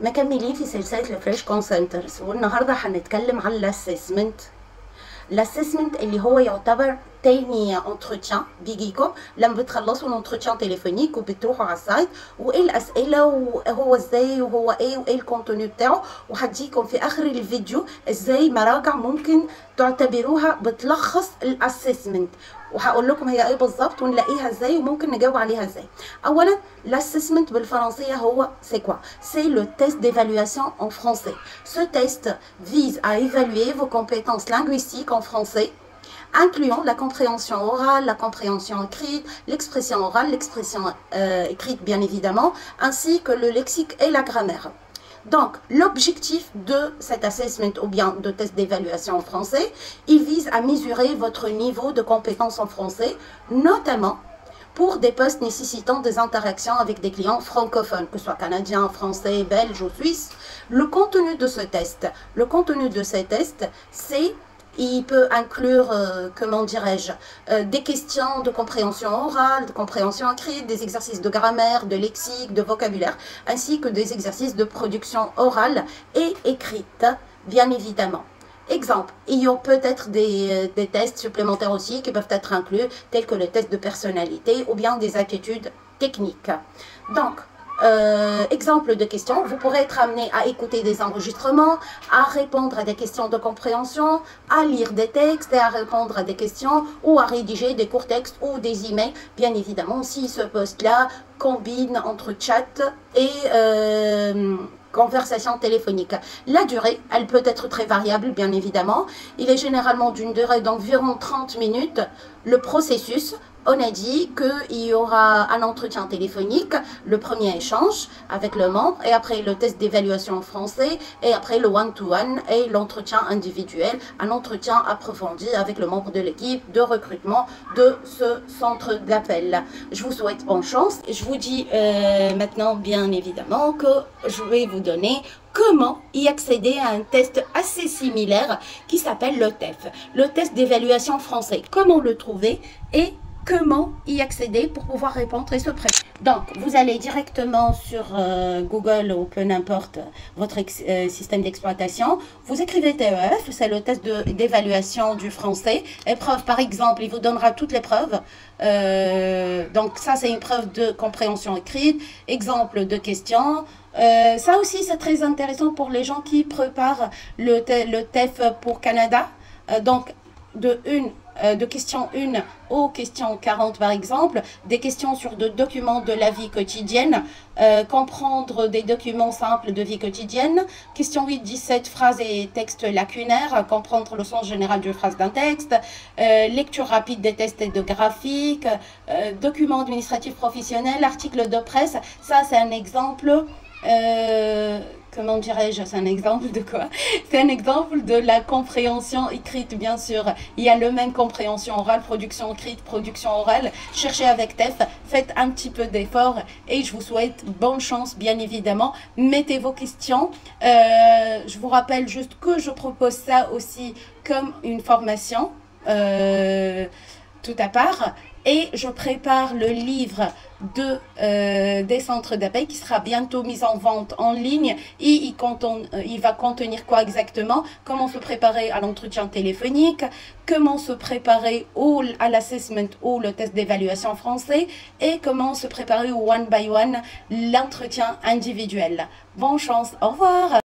مكملين في سلسلة الفريش كول سنترز، والنهارده هنتكلم عن الاسسمنت. الاسسمنت اللي هو يعتبر تاني انتروتيان بيجيكم لما بتخلصوا الانتروتيان تليفونيك وبتروحوا على السايت، وايه الاسئله وهو ازاي وهو ايه وايه الكونتوني بتاعه، وهديكم في اخر الفيديو ازاي مراجع ممكن تعتبروها بتلخص الاسسمنت، وهقول لكم هي ايه بالظبط ونلاقيها ازاي وممكن نجاوب عليها ازاي. اولا l'assessment بالفرنسيه هو c'est quoi? C'est le test d'évaluation en français. Ce test vise à évaluer vos compétences linguistiques en français, incluant la compréhension orale, la compréhension écrite, l'expression orale, l'expression écrite bien évidemment, ainsi que le lexique et la grammaire. Donc, l'objectif de cet assessment ou bien de test d'évaluation en français, il vise à mesurer votre niveau de compétence en français, notamment pour des postes nécessitant des interactions avec des clients francophones, que ce soit canadiens, français, belges ou suisses. Le contenu de ce test, c'est il peut inclure, comment dirais-je, des questions de compréhension orale, de compréhension écrite, des exercices de grammaire, de lexique, de vocabulaire, ainsi que des exercices de production orale et écrite, bien évidemment. Exemple, il y a peut-être des tests supplémentaires aussi qui peuvent être inclus, tels que le test de personnalité ou bien des aptitudes techniques. Donc, exemple de questions, vous pourrez être amené à écouter des enregistrements, à répondre à des questions de compréhension, à lire des textes et à répondre à des questions ou à rédiger des courts textes ou des emails. Bien évidemment, si ce poste-là combine entre chat et conversation téléphonique. La durée, elle peut être très variable, bien évidemment. Il est généralement d'une durée d'environ 30 minutes. Le processus, on a dit qu'il y aura un entretien téléphonique, le premier échange avec le membre, et après le test d'évaluation en français, et après le one-to-one et l'entretien individuel, un entretien approfondi avec le membre de l'équipe de recrutement de ce centre d'appel. Je vous souhaite bonne chance. Je vous dis maintenant, bien évidemment, que je vais vous donner comment y accéder à un test assez similaire qui s'appelle le TEF, le test d'évaluation français. Comment le trouver et comment y accéder pour pouvoir répondre et se préparer. Donc, vous allez directement sur Google ou peu n'importe votre système d'exploitation. Vous écrivez TEF, c'est le test d'évaluation du français. Épreuve, par exemple, il vous donnera toutes les preuves. Donc, ça, c'est une preuve de compréhension écrite. Exemple de questions. Ça aussi, c'est très intéressant pour les gens qui préparent le TEF pour Canada. Donc, de question 1 aux questions 40 par exemple, des questions sur des documents de la vie quotidienne, comprendre des documents simples de vie quotidienne, question 8-17, phrases et textes lacunaires, comprendre le sens général d'une phrase d'un texte, lecture rapide des tests et de graphiques, documents administratifs professionnels, articles de presse. Ça c'est un exemple comment dirais-je, c'est un exemple de quoi? C'est un exemple de la compréhension écrite, bien sûr. Il y a le même compréhension orale, production écrite, production orale. Cherchez avec TEF, faites un petit peu d'effort et je vous souhaite bonne chance, bien évidemment. Mettez vos questions. Je vous rappelle juste que je propose ça aussi comme une formation tout à part. Et je prépare le livre des centres d'appel qui sera bientôt mis en vente en ligne. Et il va contenir quoi exactement? Comment se préparer à l'entretien téléphonique, comment se préparer à l'assessment ou le test d'évaluation français, et comment se préparer au one by one, l'entretien individuel. Bonne chance, au revoir.